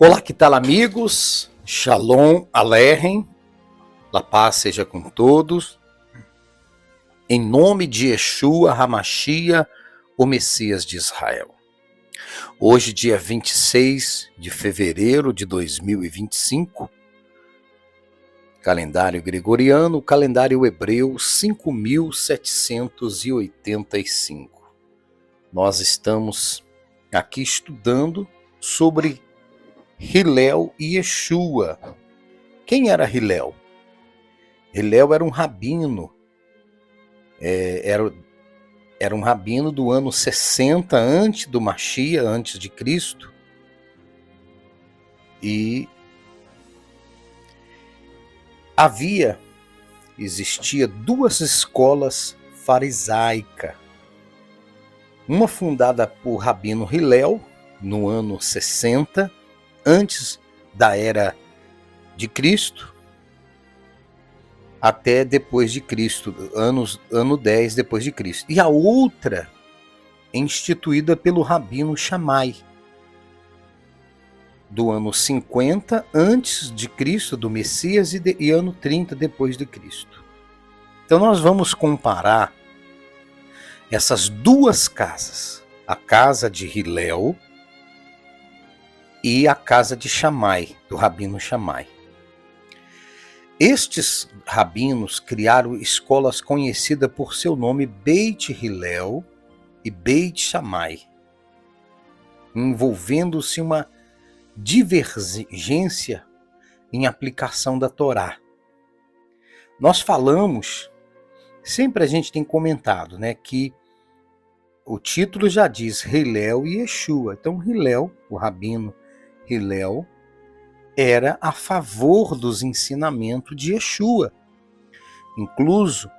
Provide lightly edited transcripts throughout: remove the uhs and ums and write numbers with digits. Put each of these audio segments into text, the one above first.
Olá, que tal, amigos? Shalom Aleichem, a paz seja com todos. Em nome de Yeshua HaMashiach, o Messias de Israel. Hoje, dia 26 de fevereiro de 2025, calendário gregoriano, calendário hebreu 5785. Nós estamos aqui estudando sobre Hillel e Yeshua. Quem era Hillel? Hillel era um rabino, era um rabino do ano 60 antes do Mashiach, antes de Cristo, e existia duas escolas farisaicas, uma fundada por Rabino Hillel no ano 60 antes da era de Cristo, até depois de Cristo, ano 10 depois de Cristo. E a outra instituída pelo Rabino Shammai, do ano 50 antes de Cristo, do Messias, e ano 30 depois de Cristo. Então nós vamos comparar essas duas casas, a casa de Hillel e a casa de Shammai, do Rabino Shammai. Estes rabinos criaram escolas conhecidas por seu nome Beit Hillel e Beit Shammai, envolvendo-se uma divergência em aplicação da Torá. Nós falamos, sempre a gente tem comentado, né, que o título já diz Hillel e Yeshua. Então Hillel, o rabino Hillel, era a favor dos ensinamentos de Yeshua. Incluso,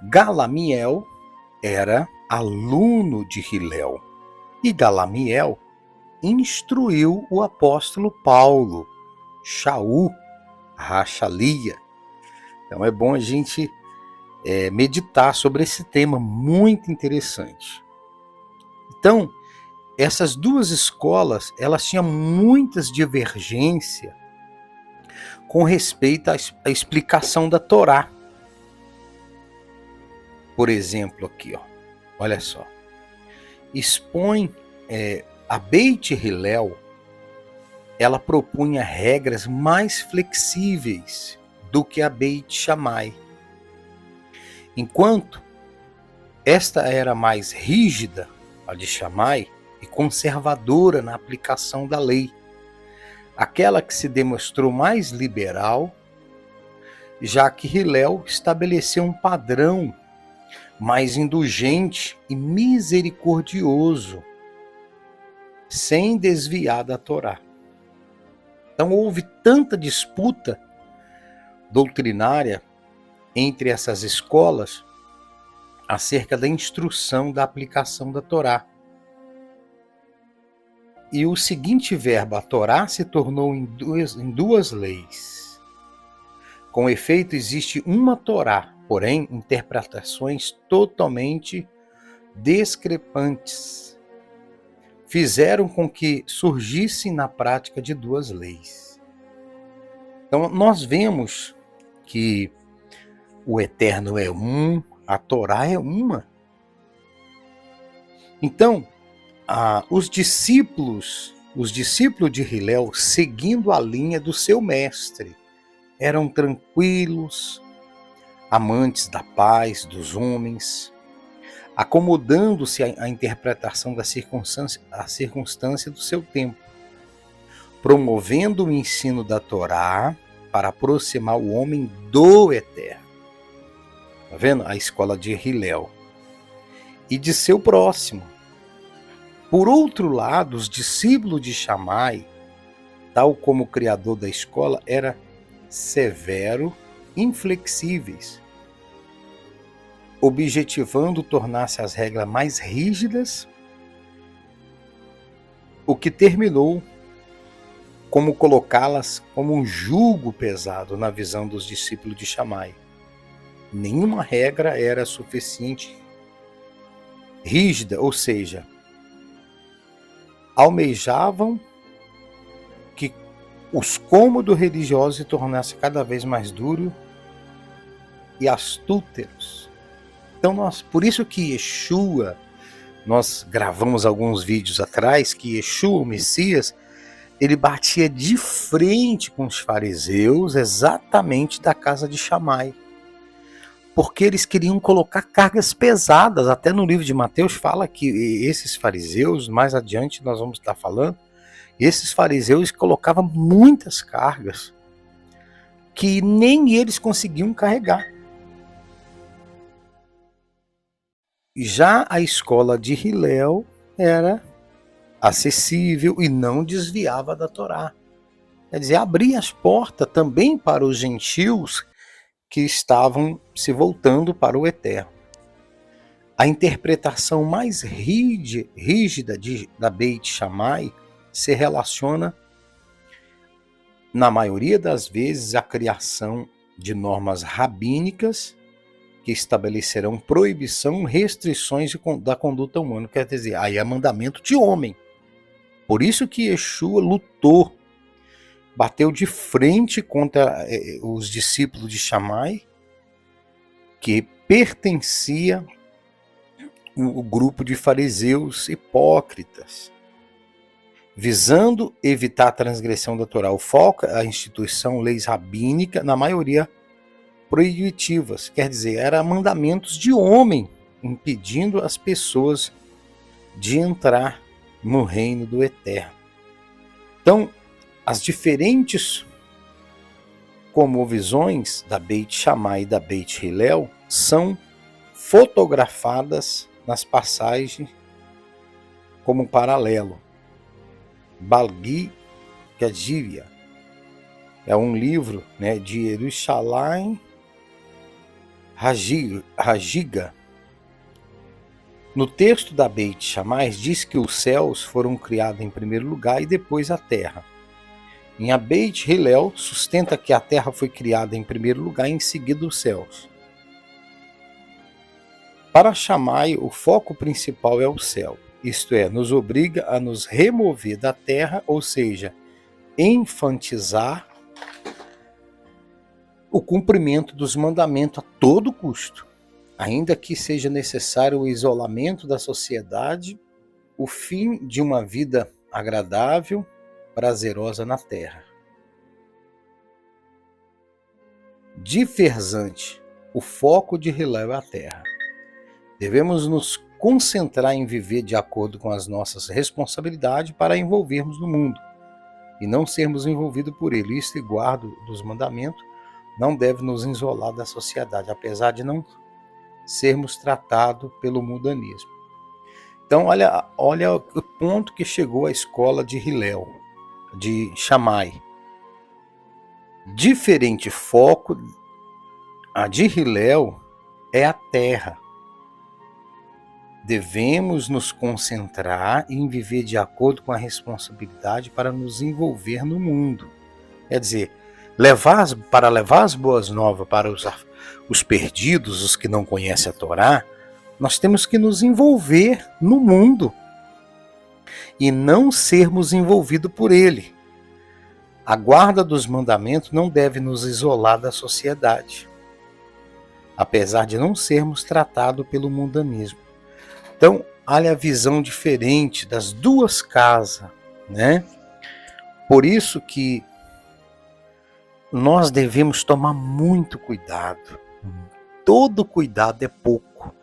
Galamiel era aluno de Hillel. E Galamiel instruiu o apóstolo Paulo, Shaul, Rachalia. Então é bom a gente meditar sobre esse tema muito interessante. Então, essas duas escolas, elas tinham muitas divergências com respeito à explicação da Torá. Por exemplo, aqui, olha só. Expõe a Beit Hillel, ela propunha regras mais flexíveis do que a Beit Shammai. Enquanto esta era mais rígida, a de Shammai, e conservadora na aplicação da lei. Aquela que se demonstrou mais liberal, já que Hillel estabeleceu um padrão mais indulgente e misericordioso, sem desviar da Torá. Então houve tanta disputa doutrinária entre essas escolas acerca da instrução da aplicação da Torá. E o seguinte verbo, a Torá, se tornou em duas leis. Com efeito, existe uma Torá, porém, interpretações totalmente discrepantes fizeram com que surgissem na prática de duas leis. Então, nós vemos que o Eterno é um, a Torá é uma. Então, os discípulos de Hillel, seguindo a linha do seu mestre, eram tranquilos, amantes da paz dos homens, acomodando-se à interpretação da circunstância do seu tempo, promovendo o ensino da Torá para aproximar o homem do Eterno. Está vendo? A escola de Hillel. E de seu próximo. Por outro lado, os discípulos de Shammai, tal como o criador da escola, eram severos, inflexíveis, objetivando tornar-se as regras mais rígidas, o que terminou como colocá-las como um jugo pesado na visão dos discípulos de Shammai. Nenhuma regra era suficiente rígida, ou seja, almejavam que os cômodos religiosos se tornassem cada vez mais duros e astúteros. Então, por isso que Yeshua, nós gravamos alguns vídeos atrás, que Yeshua, o Messias, ele batia de frente com os fariseus exatamente da casa de Shammai. Porque eles queriam colocar cargas pesadas. Até no livro de Mateus fala que esses fariseus, mais adiante nós vamos estar falando, esses fariseus colocavam muitas cargas que nem eles conseguiam carregar. Já a escola de Hillel era acessível e não desviava da Torá. Quer dizer, abria as portas também para os gentios que estavam se voltando para o Eterno. A interpretação mais rígida da Beit Shammai se relaciona, na maioria das vezes, à criação de normas rabínicas que estabelecerão proibição, restrições da conduta humana. Quer dizer, aí é mandamento de homem. Por isso que Yeshua lutou, bateu de frente contra os discípulos de Shammai, que pertencia ao grupo de fariseus hipócritas, visando evitar a transgressão da Torá. O foco é a instituição, leis rabínicas, na maioria proibitivas, quer dizer, eram mandamentos de homem, impedindo as pessoas de entrar no reino do Eterno. Então, as diferentes cosmovisões da Beit Shammai e da Beit Hillel são fotografadas nas passagens como um paralelo. Balgi Gadivia é um livro, de Yerushalayim Rajiga. No texto da Beit Shammai diz que os céus foram criados em primeiro lugar e depois a terra. Em a Beit Hillel sustenta que a terra foi criada em primeiro lugar e em seguida os céus. Para Shammai, o foco principal é o céu, isto é, nos obriga a nos remover da terra, ou seja, enfatizar o cumprimento dos mandamentos a todo custo, ainda que seja necessário o isolamento da sociedade, o fim de uma vida agradável, prazerosa na terra. Diversante, o foco de Hillel é a terra. Devemos nos concentrar em viver de acordo com as nossas responsabilidades para envolvermos no mundo e não sermos envolvidos por ele. Isto e guarda dos mandamentos não deve nos isolar da sociedade, apesar de não sermos tratados pelo mundanismo. Então, olha o ponto que chegou a escola de Hillel, de Shammai. Diferente foco, a de Hillel é a terra. Devemos nos concentrar em viver de acordo com a responsabilidade para nos envolver no mundo. Quer dizer, para levar as boas novas para os perdidos, os que não conhecem a Torá, nós temos que nos envolver no mundo e não sermos envolvidos por ele. A guarda dos mandamentos não deve nos isolar da sociedade, apesar de não sermos tratados pelo mundanismo. Então, olha a visão diferente das duas casas, Por isso que nós devemos tomar muito cuidado. Todo cuidado é pouco.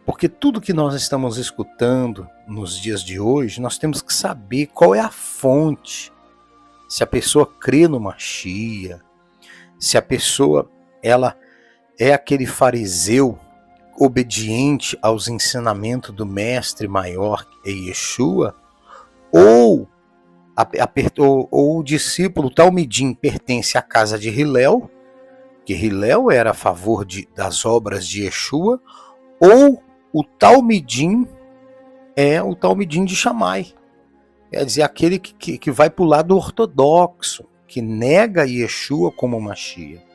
Porque tudo que nós estamos escutando nos dias de hoje, nós temos que saber qual é a fonte. Se a pessoa crê no Mashiach, se a pessoa ela é aquele fariseu obediente aos ensinamentos do mestre maior Yeshua, ou o discípulo Talmidim pertence à casa de Hillel, que Hillel era a favor das obras de Yeshua, ou o Talmidim é o Talmidim de Shammai, quer dizer, aquele que vai para o lado ortodoxo, que nega Yeshua como Mashiach.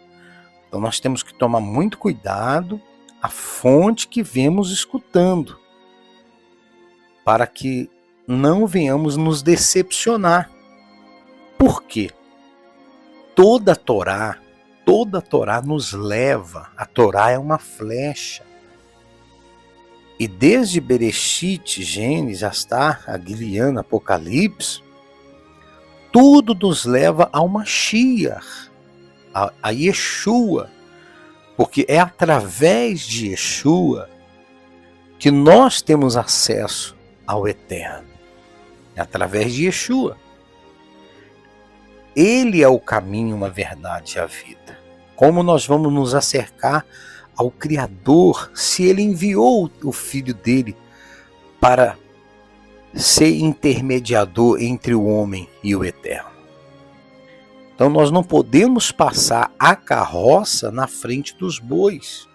Então nós temos que tomar muito cuidado a fonte que vemos escutando, para que não venhamos nos decepcionar. Por quê? toda a Torá nos leva, a Torá é uma flecha. E desde Bereshit, Gênesis, Astar, Aguiliano, Apocalipse, tudo nos leva ao Mashiach, a Yeshua, porque é através de Yeshua que nós temos acesso ao Eterno. É através de Yeshua. Ele é o caminho, a verdade e a vida. Como nós vamos nos acercar ao Criador se Ele enviou o Filho dele para ser intermediador entre o homem e o Eterno? Então nós não podemos passar a carroça na frente dos bois.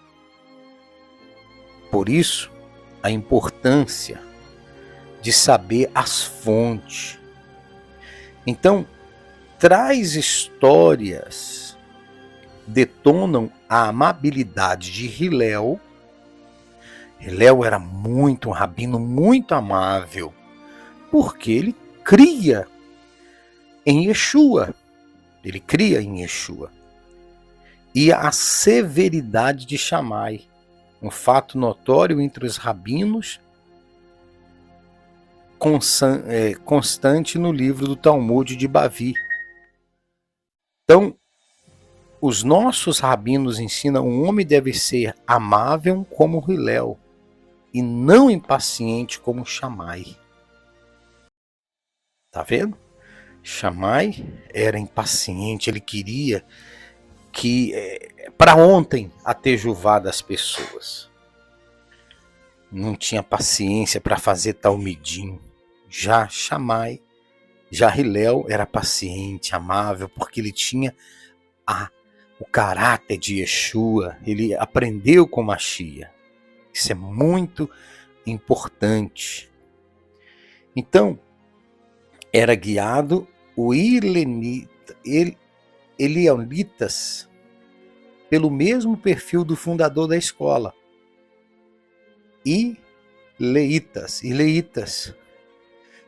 Por isso, a importância de saber as fontes. Então, traz histórias detonam a amabilidade de Hillel. Hillel era um rabino muito amável, porque ele cria em Yeshua. Ele cria em Yeshua. E a severidade de Shammai, um fato notório entre os rabinos, constante no livro do Talmud de Bavi. Então, os nossos rabinos ensinam que um homem deve ser amável como Hillel e não impaciente como Shammai. Tá vendo? Shammai era impaciente, ele queria que para ontem a tejuvá das pessoas. Não tinha paciência para fazer talmidim. Já Shammai, já Hillel era paciente, amável, porque ele tinha o caráter de Yeshua, ele aprendeu com Mashiach. Isso é muito importante. Então, era guiado o Elionitas pelo mesmo perfil do fundador da escola. Ileitas,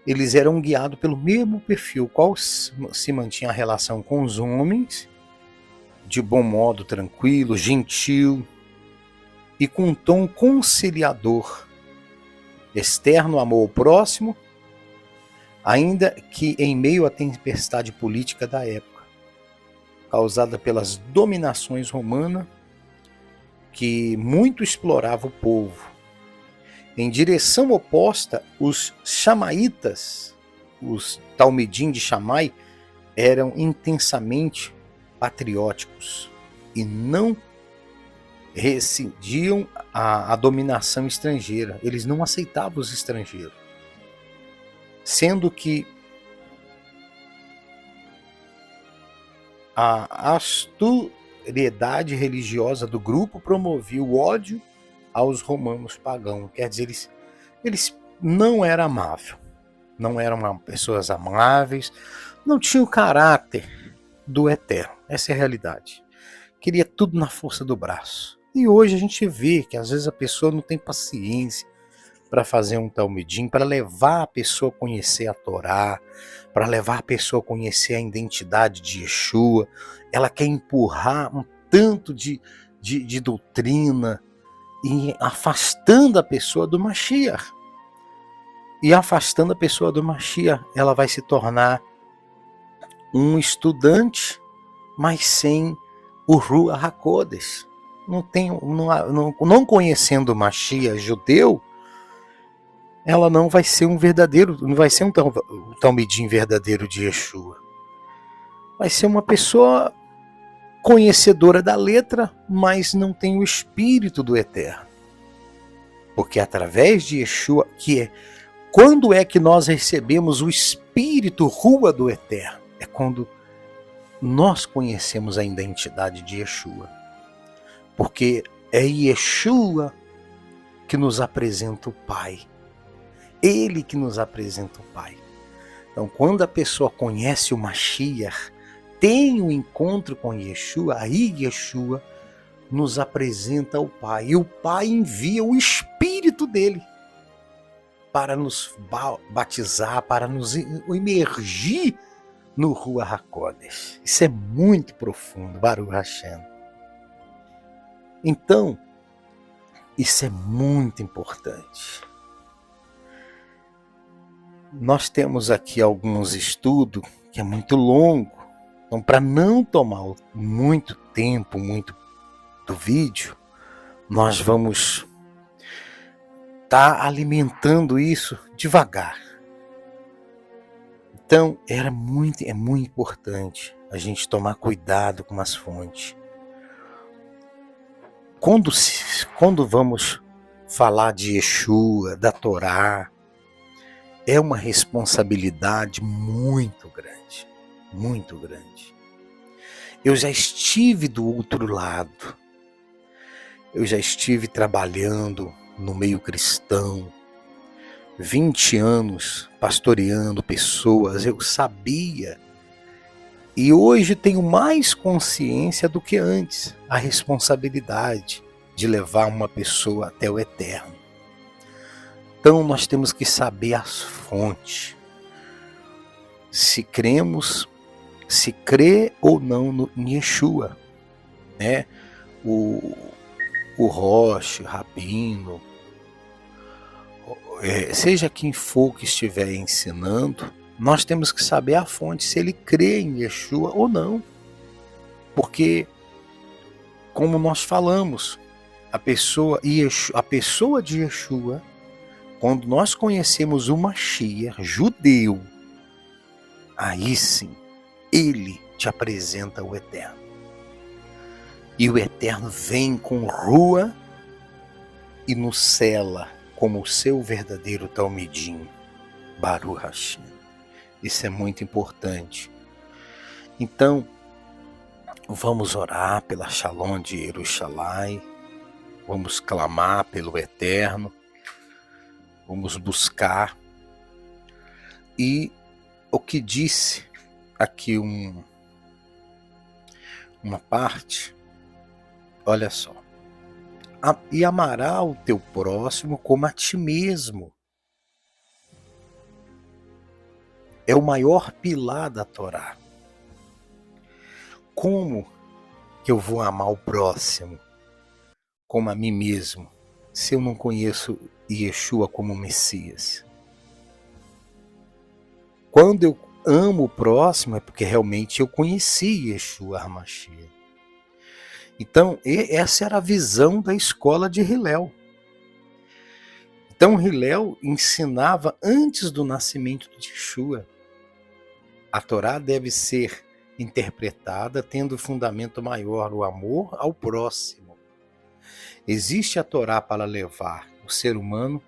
eles eram guiados pelo mesmo perfil, qual se mantinha a relação com os homens, de bom modo, tranquilo, gentil e com um tom conciliador. Externo amor ao próximo, ainda que em meio à tempestade política da época, causada pelas dominações romanas que muito explorava o povo. Em direção oposta, os Chamaitas, os Talmidim de Shammai, eram intensamente patrióticos e não rescindiam a dominação estrangeira. Eles não aceitavam os estrangeiros. Sendo que a austeridade religiosa do grupo promovia o ódio aos romanos pagãos. Quer dizer, eles não eram amáveis, não eram pessoas amáveis, não tinham o caráter do Eterno. Essa é a realidade. Queria tudo na força do braço. E hoje a gente vê que às vezes a pessoa não tem paciência para fazer um talmidim, para levar a pessoa a conhecer a Torá, para levar a pessoa a conhecer a identidade de Yeshua. Ela quer empurrar um tanto de doutrina e afastando a pessoa do Mashiach. E afastando a pessoa do Mashiach, ela vai se tornar um estudante, mas sem o Ruach HaKodesh. Não conhecendo o Mashiach judeu, ela não vai ser um talmidim verdadeiro de Yeshua. Vai ser uma pessoa conhecedora da letra, mas não tem o espírito do Eterno. Porque através de Yeshua, quando é que nós recebemos o espírito Rua do Eterno? É quando nós conhecemos a identidade de Yeshua. Porque é Yeshua que nos apresenta o Pai. Ele que nos apresenta o Pai. Então, quando a pessoa conhece o Mashiach, tem um encontro com Yeshua, aí Yeshua nos apresenta o Pai. E o Pai envia o Espírito dele para nos batizar, para nos imergir no Rua HaKodesh. Isso é muito profundo, Baruch Hashem. Então, isso é muito importante. Nós temos aqui alguns estudos que é muito longo, então para não tomar muito tempo, muito do vídeo, nós vamos estar alimentando isso devagar. Então é muito importante a gente tomar cuidado com as fontes. Quando vamos falar de Yeshua, da Torá, é uma responsabilidade muito grande, muito grande. Eu já estive do outro lado, eu já estive trabalhando no meio cristão, 20 anos pastoreando pessoas, eu sabia, e hoje tenho mais consciência do que antes, a responsabilidade de levar uma pessoa até o eterno. Então nós temos que saber as fontes. Se cremos, se crê ou não em Yeshua, né? O Roche, Rabino, seja quem for que estiver ensinando, nós temos que saber a fonte, se ele crê em Yeshua ou não. Porque, como nós falamos, a pessoa de Yeshua, quando nós conhecemos o Mashiach judeu, aí sim, ele te apresenta o Eterno. E o Eterno vem com rua e nos cela como o seu verdadeiro Talmidim, Baruch Hashem. Isso é muito importante. Então, vamos orar pela Shalom de Yerushalayim, vamos clamar pelo Eterno, vamos buscar. E o que disse aqui uma parte, olha só. E amará o teu próximo como a ti mesmo. É o maior pilar da Torá. Como que eu vou amar o próximo como a mim mesmo, se eu não conheço Yeshua como Messias? Quando eu amo o próximo é porque realmente eu conheci Yeshua HaMashiach. Então, essa era a visão da escola de Hillel. Então, Hillel ensinava antes do nascimento de Yeshua. A Torá deve ser interpretada tendo fundamento maior o amor ao próximo. Existe a Torá para levar o ser humano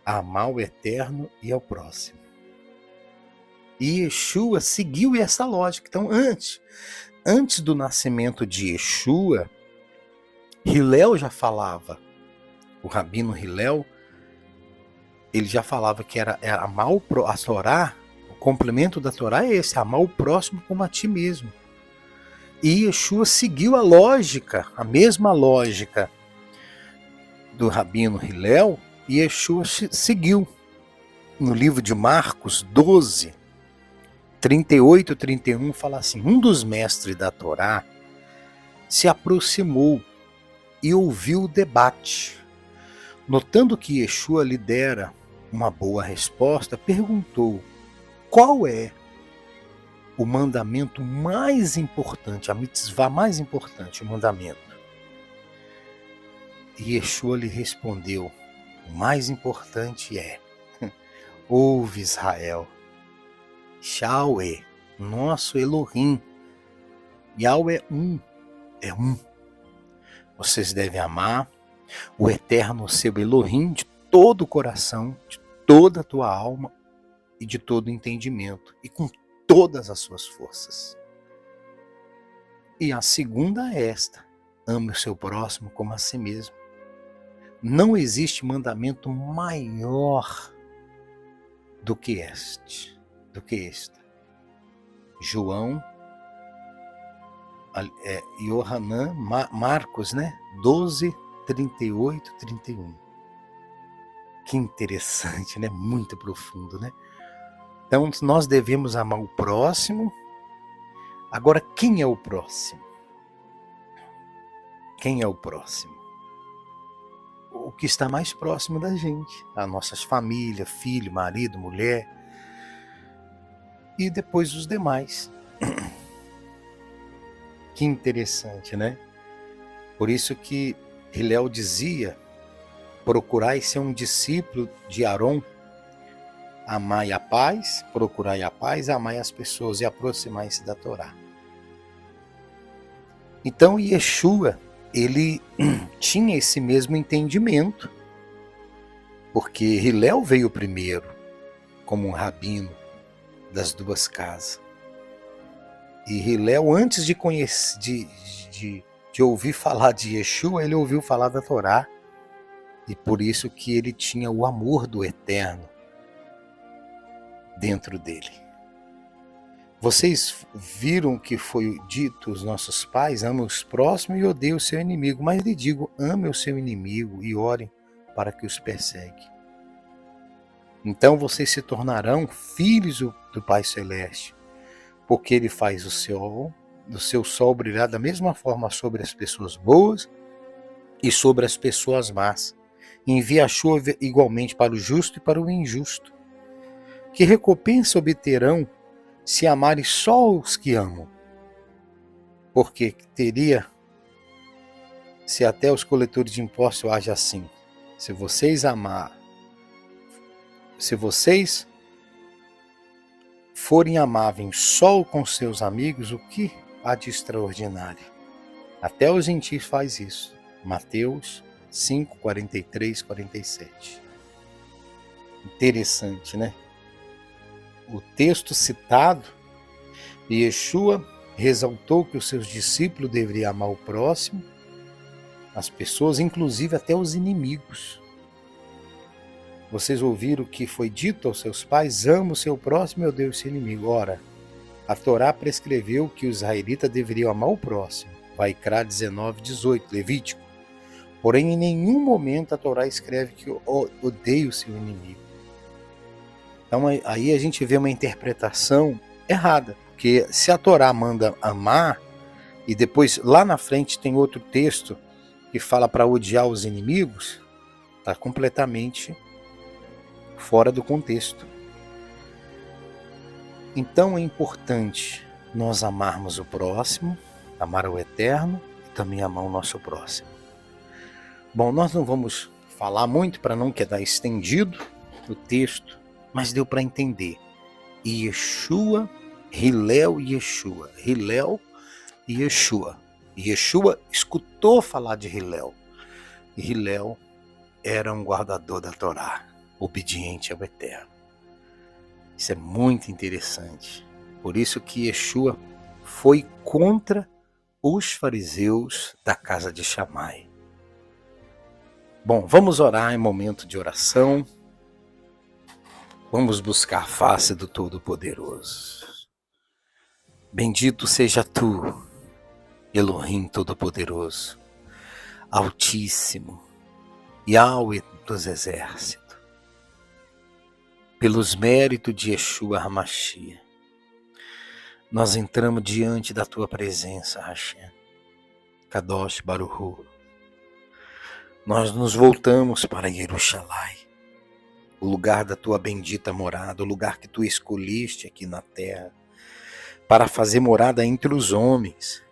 a amar o Eterno e ao próximo. E Yeshua seguiu essa lógica. Então, antes do nascimento de Yeshua, Hillel já falava, o Rabino Hillel, ele já falava que era amar a Torá, o complemento da Torá é esse, amar o próximo como a ti mesmo. E Yeshua seguiu a lógica, a mesma lógica do Rabino Hillel, e Yeshua seguiu. No livro de Marcos 12, 38 e 31, fala assim: um dos mestres da Torá se aproximou e ouviu o debate. Notando que Yeshua lhe dera uma boa resposta, perguntou: qual é o mandamento mais importante, a mitzvah mais importante, o mandamento? E Yeshua lhe respondeu: o mais importante é: ouve Israel, Yahweh, nosso Elohim. Yahweh é um. Vocês devem amar o Eterno, seu Elohim, de todo o coração, de toda a tua alma e de todo o entendimento, e com todas as suas forças. E a segunda é esta: ame o seu próximo como a si mesmo. Não existe mandamento maior do que este. João, Yohanan, Marcos, né? 12, 38, 31. Que interessante, né? Muito profundo, né? Então, nós devemos amar o próximo. Agora, quem é o próximo? Quem é o próximo? O que está mais próximo da gente. As nossas famílias, filho, marido, mulher. E depois os demais. Que interessante, né? Por isso que Hilel dizia: procurai ser um discípulo de Aron, amai a paz, procurai a paz, amai as pessoas e aproximai-se da Torá. Então Yeshua, ele tinha esse mesmo entendimento, porque Hilel veio primeiro como um rabino das duas casas. E Hilel, antes de conhecer, de ouvir falar de Yeshua, ele ouviu falar da Torá. E por isso que ele tinha o amor do Eterno dentro dele. Vocês viram que foi dito aos nossos pais: ame os próximos e odeie o seu inimigo. Mas lhe digo, ame o seu inimigo e orem para que os persegue. Então vocês se tornarão filhos do Pai Celeste, porque ele faz do seu sol brilhar da mesma forma sobre as pessoas boas e sobre as pessoas más. Envia a chuva igualmente para o justo e para o injusto. Que recompensa obterão se amarem só os que amam? Porque teria, se até os coletores de impostos agem assim. Se vocês forem amáveis só com seus amigos, o que há de extraordinário? Até os gentios faz isso. Mateus 5, 43, 47. Interessante, né? O texto citado, Yeshua ressaltou que os seus discípulos deveriam amar o próximo, as pessoas, inclusive até os inimigos. Vocês ouviram o que foi dito aos seus pais: ama o seu próximo e odeia o seu inimigo. Ora, a Torá prescreveu que os israelitas deveriam amar o próximo. Vaikra 19, 18, Levítico. Porém, em nenhum momento a Torá escreve que odeia o seu inimigo. Então aí a gente vê uma interpretação errada, porque se a Torá manda amar, e depois lá na frente tem outro texto que fala para odiar os inimigos, está completamente fora do contexto. Então é importante nós amarmos o próximo, amar o Eterno e também amar o nosso próximo. Bom, nós não vamos falar muito para não quedar estendido o texto, mas deu para entender. Yeshua, Hilel e Yeshua. Hilel e Yeshua. Yeshua escutou falar de Hilel. E Hilel era um guardador da Torá, obediente ao Eterno. Isso é muito interessante. Por isso que Yeshua foi contra os fariseus da casa de Shammai. Bom, vamos orar em momento de oração. Vamos buscar a face do Todo-Poderoso. Bendito seja tu, Elohim Todo-Poderoso, Altíssimo, Yahweh dos Exércitos. Pelos méritos de Yeshua HaMashiach, nós entramos diante da tua presença, Hashem, Kadosh Baruch Hu. Nós nos voltamos para Jerusalém, o lugar da tua bendita morada, o lugar que tu escolheste aqui na terra, para fazer morada entre os homens.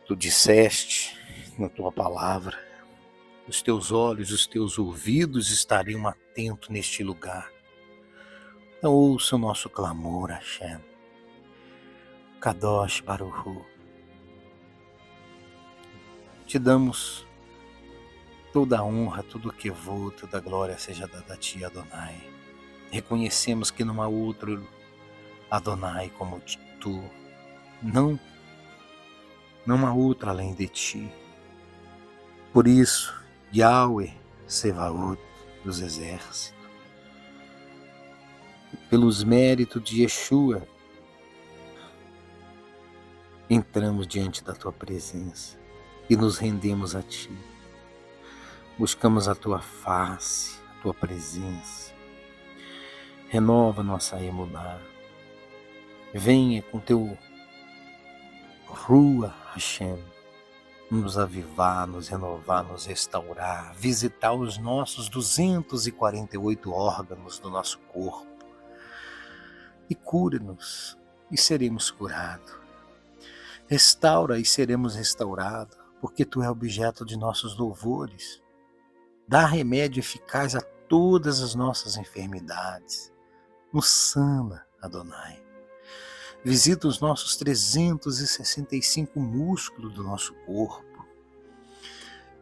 Tu disseste na tua palavra, os teus olhos, os teus ouvidos estariam atentos neste lugar. Então ouça o nosso clamor, Hashem, Kadosh Baruch Hu. Te damos toda a honra, tudo o que vou, toda a glória seja dada a ti, Adonai. Reconhecemos que não há outro Adonai como tu. Não há outro além de ti. Por isso, Yahweh Sevaot dos Exércitos, pelos méritos de Yeshua, entramos diante da tua presença e nos rendemos a ti. Buscamos a tua face, a tua presença. renova nossa emuná. Venha com teu Rua Hashem, nos avivar, nos renovar, nos restaurar, visitar os nossos 248 órgãos do nosso corpo e cura-nos e seremos curados. Restaura e seremos restaurados, porque Tu é objeto de nossos louvores. Dá remédio eficaz a todas as nossas enfermidades. Nos sana, Adonai. Visita os nossos 365 músculos do nosso corpo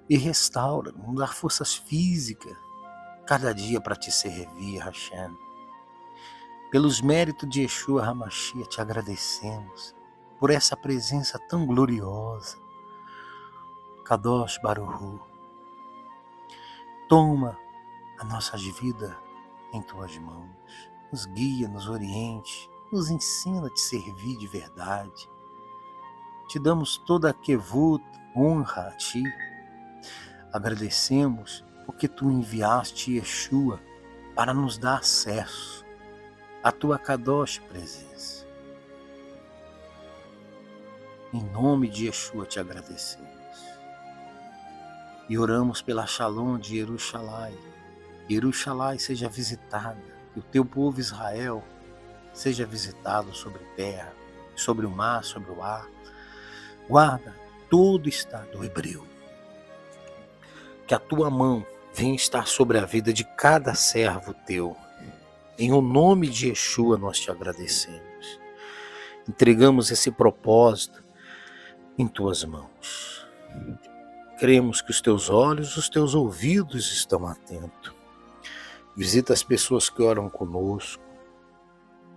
e restaura, nos dá forças físicas, cada dia para Te servir, Hashem. Pelos méritos de Yeshua HaMashiach, Te agradecemos por essa presença tão gloriosa. Kadosh Baruch Hu, toma a nossa vida em Tuas mãos, nos guia, nos oriente, nos ensina a Te servir de verdade. Te damos toda a kevut, honra a Ti. Agradecemos porque Tu enviaste Yeshua para nos dar acesso à Tua Kadosh presença. Em nome de Yeshua Te agradecemos. E oramos pela Shalom de Jerusalém. Jerusalém seja visitada, que o Teu povo Israel seja visitado sobre terra, sobre o mar, sobre o ar. Guarda todo o estado hebreu. Que a Tua mão venha estar sobre a vida de cada servo Teu. Em o nome de Yeshua nós Te agradecemos. Entregamos esse propósito em Tuas mãos. Cremos que os Teus olhos, os Teus ouvidos estão atentos. Visita as pessoas que oram conosco,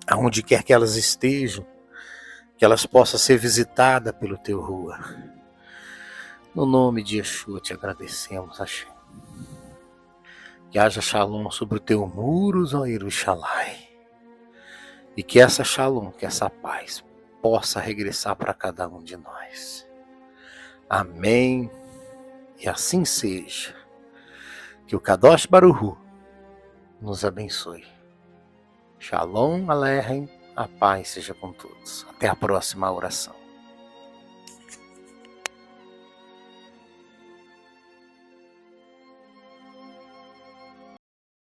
aonde quer que elas estejam, que elas possam ser visitadas pelo Teu Rua. No nome de Yeshua Te agradecemos, Hashem. Que haja Shalom sobre o Teu muros, ó Jerusalém. E que essa Shalom, que essa paz, possa regressar para cada um de nós. Amém. E assim seja. Que o Kadosh Baruch Hu nos abençoe. Shalom Aleichem, a paz seja com todos. Até a próxima oração.